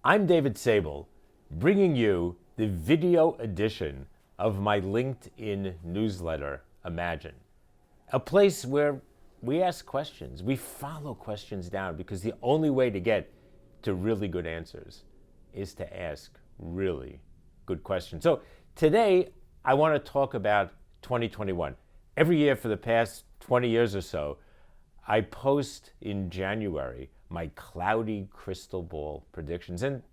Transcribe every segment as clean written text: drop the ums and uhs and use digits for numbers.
I'm David Sable, bringing you the video edition of my LinkedIn newsletter, Imagine, a place where we ask questions. We follow questions down because the only way to get to really good answers is to ask really good questions. So today, I want to talk about 2021. Every year for the past 20 years or so, I post in January my cloudy crystal ball predictions. And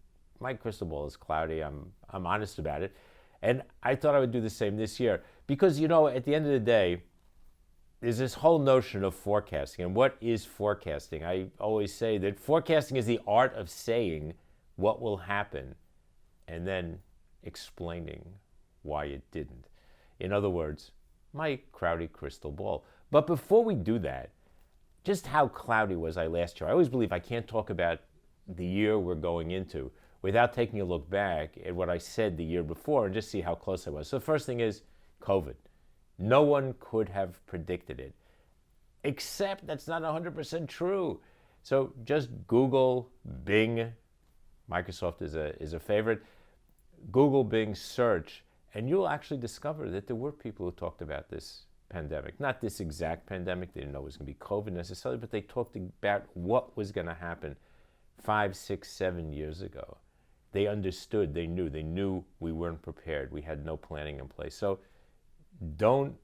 my crystal ball is cloudy. I'm honest about it. And I thought I would do the same this year because, at the end of the day, there's this whole notion of forecasting. And what is forecasting? I always say that forecasting is the art of saying what will happen and then explaining why it didn't. In other words, my cloudy crystal ball. But before we do that, just how cloudy was I last year? I always believe I can't talk about the year we're going into without taking a look back at what I said the year before and just see how close I was. So the first thing is COVID. No one could have predicted it, except that's not 100% true. So just Google Bing. Microsoft is a favorite. Google Bing search, and you'll actually discover that there were people who talked about this pandemic. Not this exact pandemic. They didn't know it was going to be COVID necessarily, but they talked about what was going to happen 5, 6, 7 years ago. They understood, they knew we weren't prepared. We had no planning in place. So don't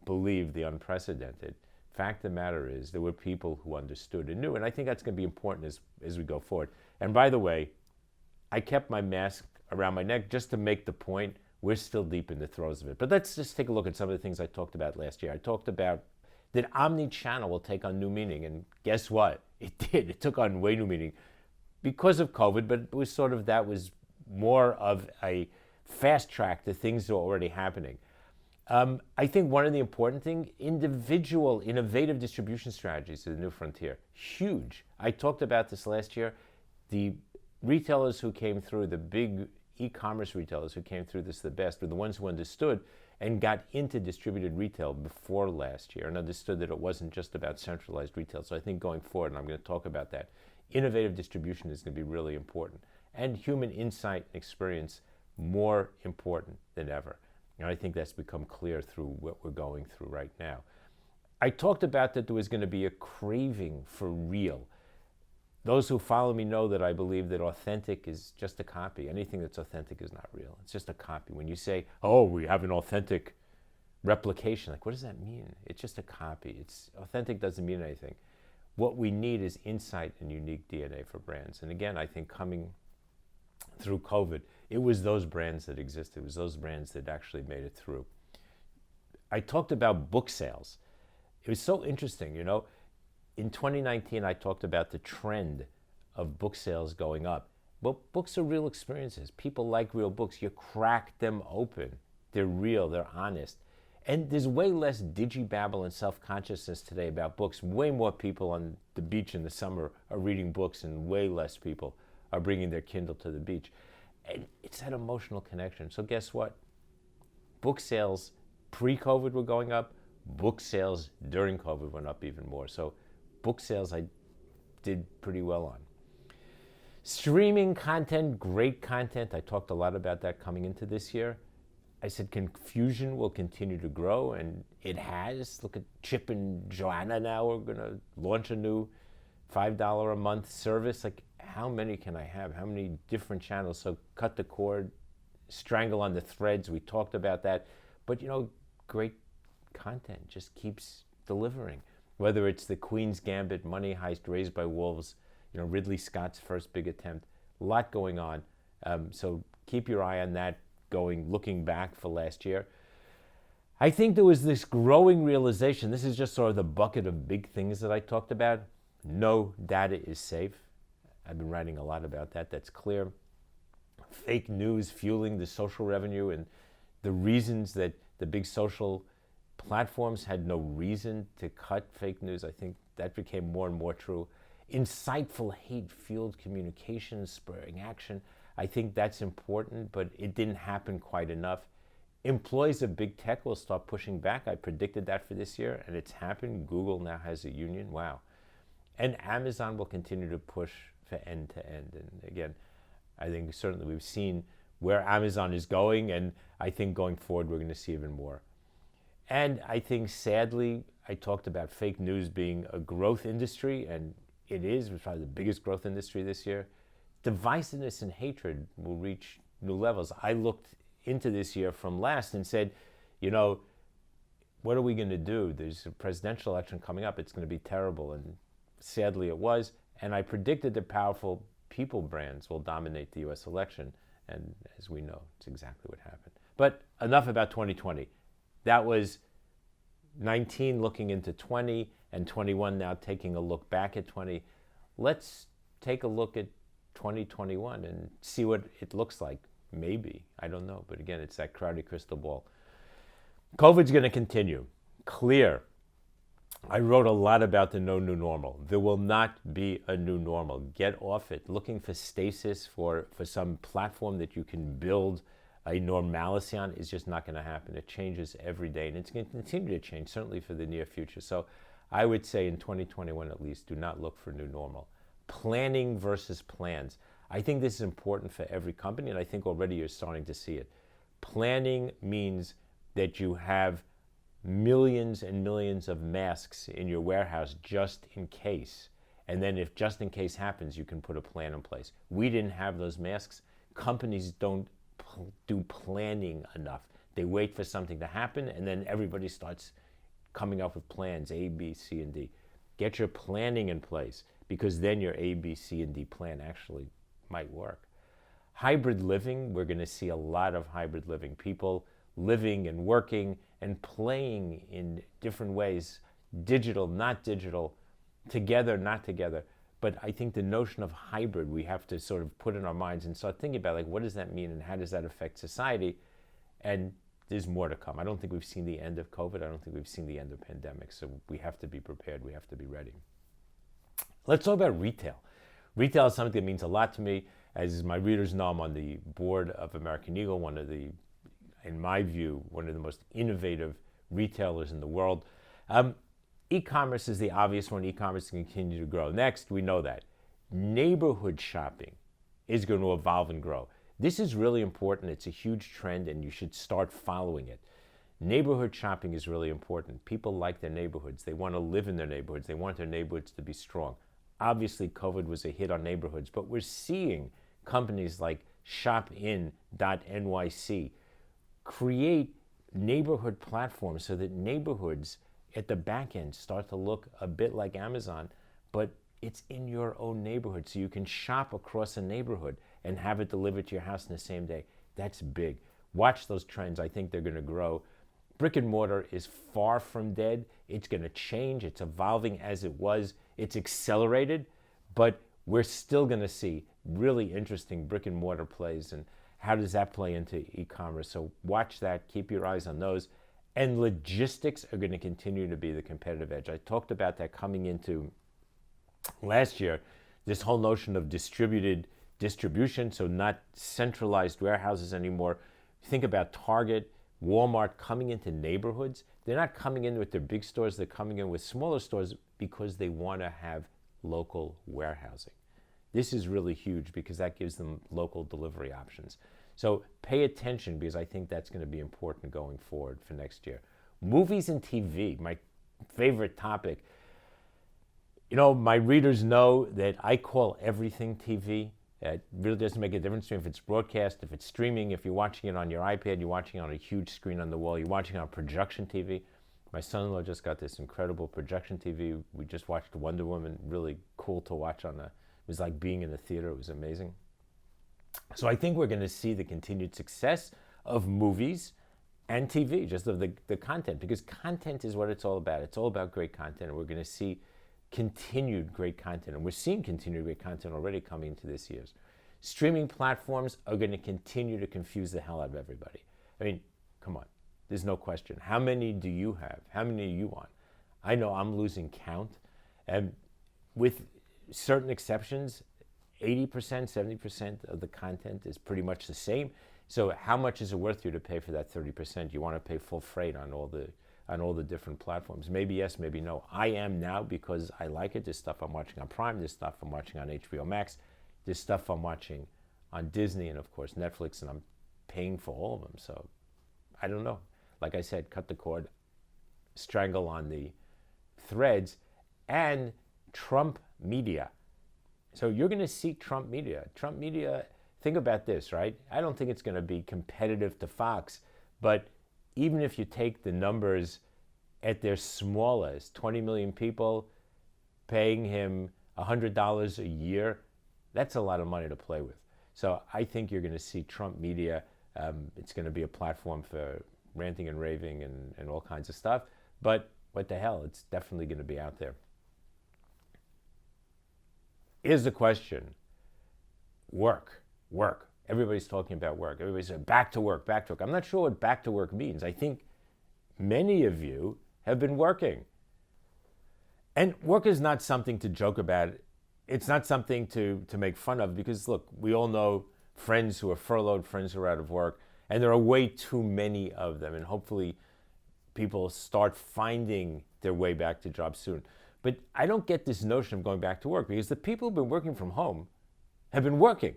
believe the unprecedented. Fact of the matter is there were people who understood and knew, and I think that's going to be important as we go forward. And by the way, I kept my mask around my neck just to make the point we're still deep in the throes of it. But let's just take a look at some of the things I talked about last year. I talked about that omni-channel will take on new meaning, and guess what? It did. It took on way new meaning because of COVID, but it was sort of, that was more of a fast track to things that are already happening. I think one of the important things, individual innovative distribution strategies is the new frontier. Huge. I talked about this last year. The retailers who came through, the big e-commerce retailers who came through this the best, were the ones who understood and got into distributed retail before last year and understood that it wasn't just about centralized retail. So I think going forward, and I'm going to talk about that, innovative distribution is going to be really important. And human insight and experience more important than ever. And I think that's become clear through what we're going through right now. I talked about that there was going to be a craving for real. Those who follow me know that I believe that authentic is just a copy. Anything that's authentic is not real. It's just a copy. When you say, oh, we have an authentic replication, like, what does that mean? It's just a copy. It's authentic doesn't mean anything. What we need is insight and unique DNA for brands. And again, I think coming through COVID, it was those brands that existed. It was those brands that actually made it through. I talked about book sales. It was so interesting, In 2019, I talked about the trend of book sales going up. Well, books are real experiences. People like real books. You crack them open. They're real. They're honest. And there's way less digibabble and self-consciousness today about books. Way more people on the beach in the summer are reading books, and way less people are bringing their Kindle to the beach. And it's that emotional connection. So guess what? Book sales pre-COVID were going up. Book sales during COVID went up even more. So book sales I did pretty well on. Streaming content, great content. I talked a lot about that coming into this year. I said confusion will continue to grow, and it has. Look at Chip and Joanna now. We're going to launch a new $5 a month service. Like, how many can I have? How many different channels? So cut the cord, strangle on the threads. We talked about that. But, great content just keeps delivering. Whether it's the Queen's Gambit, Money Heist, Raised by Wolves, Ridley Scott's first big attempt, a lot going on. So keep your eye on that looking back for last year. I think there was this growing realization, this is just sort of the bucket of big things that I talked about. No data is safe. I've been writing a lot about that, that's clear. Fake news fueling the social revenue, and the reasons that the big social platforms had no reason to cut fake news. I think that became more and more true. Insightful hate-fueled communication, spurring action. I think that's important, but it didn't happen quite enough. Employees of big tech will start pushing back. I predicted that for this year, and it's happened. Google now has a union. Wow. And Amazon will continue to push for end-to-end. And again, I think certainly we've seen where Amazon is going, and I think going forward we're going to see even more. And I think sadly, I talked about fake news being a growth industry, and it is. It's probably the biggest growth industry this year. Divisiveness and hatred will reach new levels. I looked into this year from last and said, you know, what are we going to do? There's a presidential election coming up. It's going to be terrible. And sadly it was. And I predicted that powerful people brands will dominate the US election. And as we know, it's exactly what happened. But enough about 2020. That was 19 looking into 20 and 21 now taking a look back at 20. Let's take a look at 2021 and see what it looks like. Maybe, I don't know. But again, it's that crowded crystal ball. COVID's going to continue. Clear. I wrote a lot about the no new normal. There will not be a new normal. Get off it. Looking for stasis for some platform that you can build a normalcy on is just not going to happen. It changes every day, and it's going to continue to change, certainly for the near future. So I would say in 2021 at least, do not look for new normal. Planning versus plans. I think this is important for every company, and I think already you're starting to see it. Planning means that you have millions and millions of masks in your warehouse just in case. And then if just in case happens, you can put a plan in place. We didn't have those masks. Companies don't do planning enough. They wait for something to happen, and then everybody starts coming up with plans, A, B, C, and D. Get your planning in place, because then your A, B, C, and D plan actually might work. Hybrid living, we're going to see a lot of hybrid living. People living and working and playing in different ways, digital, not digital, together, not together. But I think the notion of hybrid, we have to sort of put in our minds and start thinking about, like, what does that mean and how does that affect society? And there's more to come. I don't think we've seen the end of COVID. I don't think we've seen the end of pandemic. So we have to be prepared. We have to be ready. Let's talk about retail. Retail is something that means a lot to me. As my readers know, I'm on the board of American Eagle, one of the, in my view, one of the most innovative retailers in the world. E-commerce is the obvious one. E-commerce can continue to grow. Next, we know that neighborhood shopping is going to evolve and grow. This is really important. It's a huge trend, and you should start following it. Neighborhood shopping is really important. People like their neighborhoods. They want to live in their neighborhoods. They want their neighborhoods to be strong. Obviously, COVID was a hit on neighborhoods, but we're seeing companies like shopin.nyc create neighborhood platforms so that neighborhoods at the back end start to look a bit like Amazon, but it's in your own neighborhood. So you can shop across a neighborhood and have it delivered to your house in the same day. That's big. Watch those trends. I think they're going to grow. Brick and mortar is far from dead. It's going to change. It's evolving as it was. It's accelerated, but we're still going to see really interesting brick and mortar plays, and how does that play into e-commerce? So watch that. Keep your eyes on those. And logistics are going to continue to be the competitive edge. I talked about that coming into last year, this whole notion of distributed distribution, so not centralized warehouses anymore. Think about Target, Walmart coming into neighborhoods. They're not coming in with their big stores. They're coming in with smaller stores because they want to have local warehousing. This is really huge because that gives them local delivery options. So pay attention, because I think that's going to be important going forward for next year. Movies and TV, my favorite topic. You know, my readers know that I call everything TV. It really doesn't make a difference to me if it's broadcast, if it's streaming, if you're watching it on your iPad, you're watching it on a huge screen on the wall, you're watching it on projection TV. My son-in-law just got this incredible projection TV. We just watched Wonder Woman, really cool to watch on it was like being in the theater. It was amazing. So I think we're going to see the continued success of movies and TV, just of the content, because content is what it's all about. It's all about great content, and we're going to see continued great content, and we're seeing continued great content already coming into this year's. Streaming platforms are going to continue to confuse the hell out of everybody. I mean, come on, there's no question. How many do you have? How many are you on? I know I'm losing count, and with certain exceptions, 80%, 70% of the content is pretty much the same. So how much is it worth you to pay for that 30%? You want to pay full freight on all the different platforms. Maybe yes, maybe no. I am now, because I like it. There's stuff I'm watching on Prime. There's stuff I'm watching on HBO Max. There's stuff I'm watching on Disney and, of course, Netflix, and I'm paying for all of them. So I don't know. Like I said, cut the cord, strangle on the threads, and Trump media. So you're going to see Trump media. Trump media, think about this, right? I don't think it's going to be competitive to Fox, but even if you take the numbers at their smallest, 20 million people paying him $100 a year, that's a lot of money to play with. So I think you're going to see Trump media. It's going to be a platform for ranting and raving and all kinds of stuff. But what the hell, it's definitely going to be out there. Here's the question. Work. Everybody's talking about work. Everybody's saying back to work. I'm not sure what back to work means. I think many of you have been working. And work is not something to joke about. It's not something to make fun of, because, look, we all know friends who are furloughed, friends who are out of work, and there are way too many of them. And hopefully people start finding their way back to jobs soon. But I don't get this notion of going back to work, because the people who've been working from home have been working.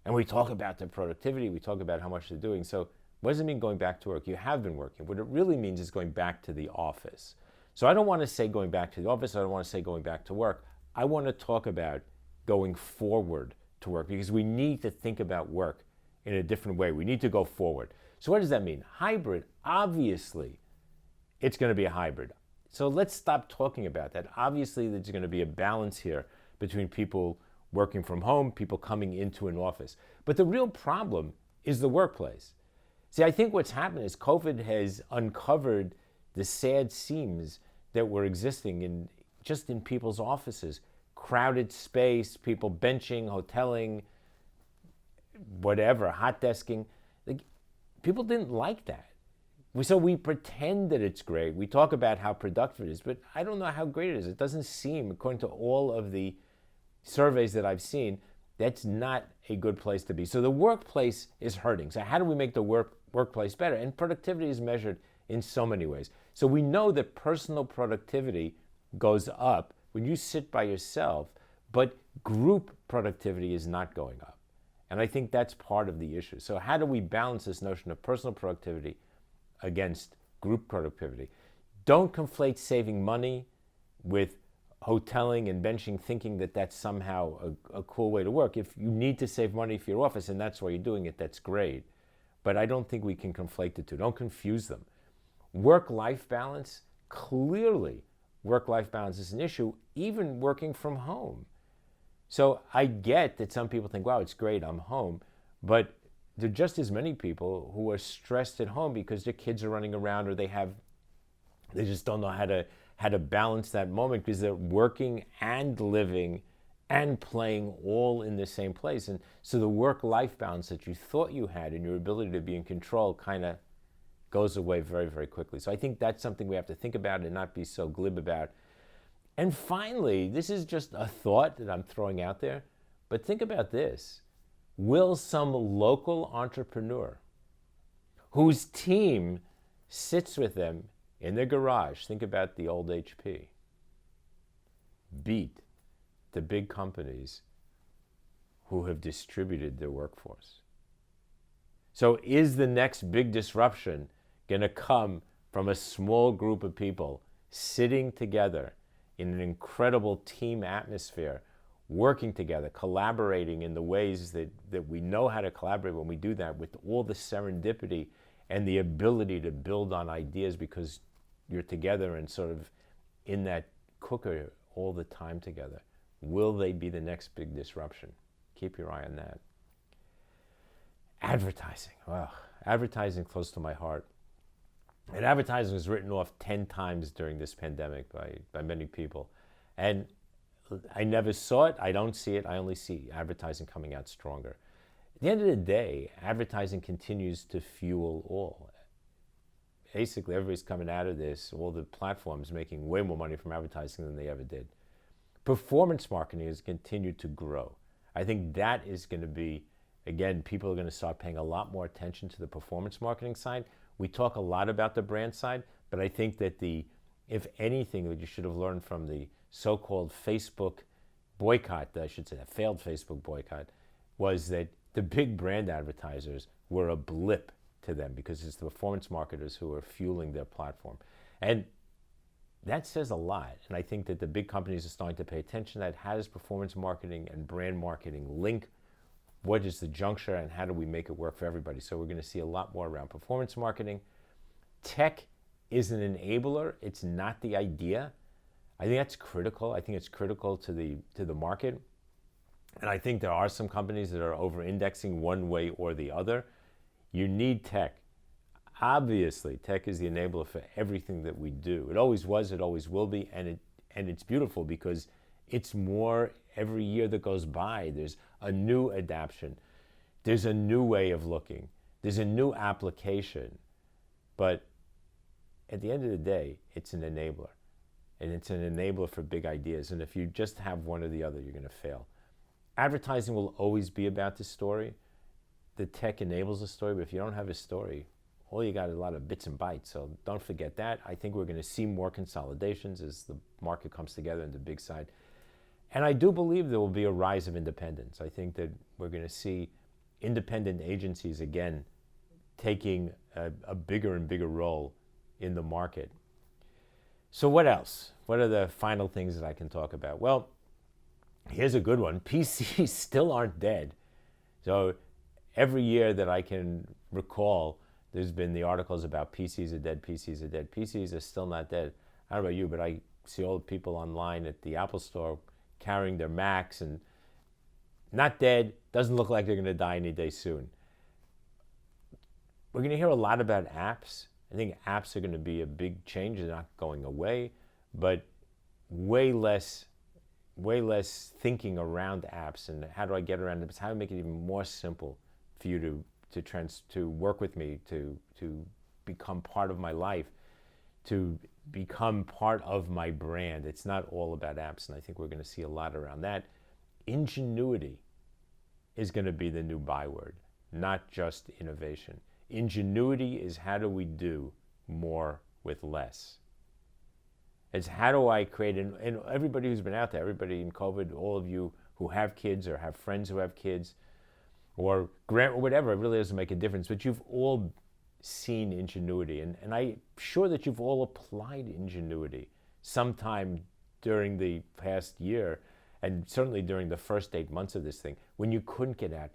And we talk about their productivity, we talk about how much they're doing. So what does it mean going back to work? You have been working. What it really means is going back to the office. So I don't want to say going back to the office. I don't want to say going back to work. I want to talk about going forward to work, because we need to think about work in a different way. We need to go forward. So what does that mean? Hybrid, obviously, it's going to be a hybrid. So let's stop talking about that. Obviously, there's going to be a balance here between people working from home, people coming into an office. But the real problem is the workplace. See, I think what's happened is COVID has uncovered the sad seams that were existing in people's offices. Crowded space, people benching, hoteling, whatever, hot desking. People didn't like that. So we pretend that it's great. We talk about how productive it is, but I don't know how great it is. It doesn't seem, according to all of the surveys that I've seen, that's not a good place to be. So the workplace is hurting. So how do we make the workplace better? And productivity is measured in so many ways. So we know that personal productivity goes up when you sit by yourself, but group productivity is not going up. And I think that's part of the issue. So how do we balance this notion of personal productivity against group productivity? Don't conflate saving money with hoteling and benching, thinking that that's somehow a cool way to work. If you need to save money for your office and that's why you're doing it, that's great. But I don't think we can conflate the two. Don't confuse them. Work-life balance, clearly work-life balance is an issue, even working from home. So I get that some people think, wow, it's great, I'm home. But there are just as many people who are stressed at home because their kids are running around, or they just don't know how to balance that moment, because they're working and living and playing all in the same place. And so the work-life balance that you thought you had and your ability to be in control kind of goes away very, very quickly. So I think that's something we have to think about and not be so glib about. And finally, this is just a thought that I'm throwing out there, but think about this. Will some local entrepreneur whose team sits with them in their garage, think about the old HP, beat the big companies who have distributed their workforce? So is the next big disruption going to come from a small group of people sitting together in an incredible team atmosphere, working together, collaborating in the ways that we know how to collaborate when we do that, with all the serendipity and the ability to build on ideas because you're together and sort of in that cooker all the time together? Will they be the next big disruption? Keep your eye on that. Advertising. Well, advertising close to my heart. And advertising was written off 10 times during this pandemic by many people. And I never saw it. I don't see it. I only see advertising coming out stronger. At the end of the day, advertising continues to fuel all. Basically, everybody's coming out of this, all the platforms making way more money from advertising than they ever did. Performance marketing has continued to grow. I think that is going to be, again, people are going to start paying a lot more attention to the performance marketing side. We talk a lot about the brand side, but I think that if anything that you should have learned from the so-called Facebook boycott, I should say, a failed Facebook boycott, was that The big brand advertisers were a blip to them because it's the performance marketers who are fueling their platform. And that says a lot. And I think that the big companies are starting to pay attention to that. How does performance marketing and brand marketing link? What is the juncture and how do we make it work for everybody? So we're going to see a lot more around performance marketing. Tech is an enabler. It's not the idea. I think that's critical. I think it's critical to the market. And I think there are some companies that are over-indexing one way or the other. You need tech. Obviously, tech is the enabler for everything that we do. It always was, it always will be, and it's beautiful because it's more every year that goes by. There's a new adaptation. There's a new way of looking. There's a new application. But at the end of the day, it's an enabler. And it's an enabler for big ideas. And if you just have one or the other, you're going to fail. Advertising will always be about the story. The tech enables a story, but if you don't have a story, all you got is a lot of bits and bytes. So don't forget that. I think we're going to see more consolidations as the market comes together in the big side. And I do believe there will be a rise of independence. I think that we're going to see independent agencies again taking a bigger and bigger role in the market. So what else? What are the final things that I can talk about? Well, here's a good one. PCs still aren't dead. So every year that I can recall, there's been the articles about PCs are dead, PCs are dead. PCs are still not dead. I don't know about you, but I see all the people online at the Apple store carrying their Macs and not dead, doesn't look like they're going to die any day soon. We're going to hear a lot about apps. I think apps are going to be a big change. They're not going away, but way less thinking around apps and how do I get around it? How do I make it even more simple for you to work with me, to become part of my life, to become part of my brand. It's not all about apps, and I think we're going to see a lot around that. Ingenuity is going to be the new byword, not just innovation. Ingenuity is how do we do more with less. It's how do I create, and everybody who's been out there, everybody in COVID, all of you who have kids or have friends who have kids, or whatever, it really doesn't make a difference, but you've all seen ingenuity, and I'm sure that you've all applied ingenuity sometime during the past year, and certainly during the first 8 months of this thing, when you couldn't get out.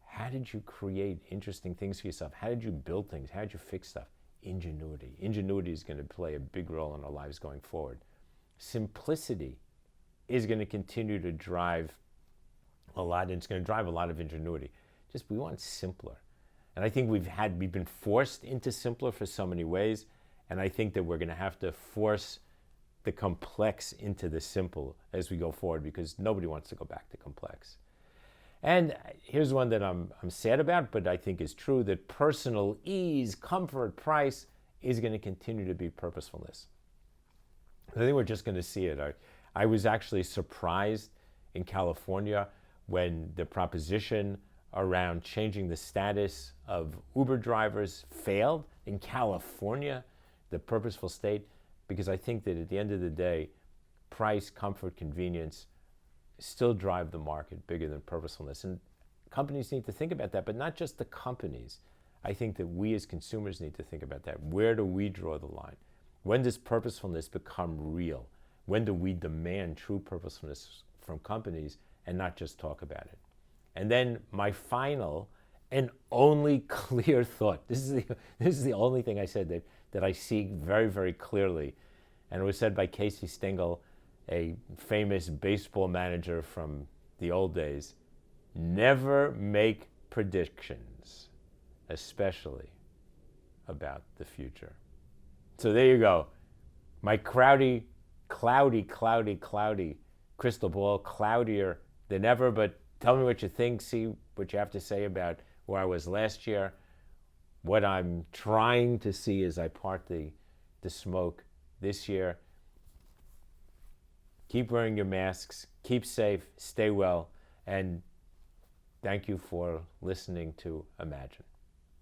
How did you create interesting things for yourself? How did you build things? How did you fix stuff? Ingenuity. Ingenuity is going to play a big role in our lives going forward. Simplicity is going to continue to drive a lot, and it's going to drive a lot of ingenuity. Just we want simpler. And I think we've been forced into simpler for so many ways, and I think that we're going to have to force the complex into the simple as we go forward because nobody wants to go back to complex. And here's one that I'm sad about, but I think is true, that personal ease, comfort, price is going to continue to be purposefulness. I think we're just going to see it. I was actually surprised in California when the proposition around changing the status of Uber drivers failed in California, the purposeful state, because I think that at the end of the day, price, comfort, convenience still drive the market bigger than purposefulness. And companies need to think about that, but not just the companies. I think that we as consumers need to think about that. Where do we draw the line? When does purposefulness become real? When do we demand true purposefulness from companies and not just talk about it? And then my final and only clear thought, this is the only thing I said that I see very, very clearly, and it was said by Casey Stengel, a famous baseball manager from the old days: never make predictions, especially about the future. So there you go. My cloudy crystal ball, cloudier than ever, but tell me what you think, see what you have to say about where I was last year, what I'm trying to see as I part the smoke this year. Keep wearing your masks, keep safe, stay well, and thank you for listening to Imagine.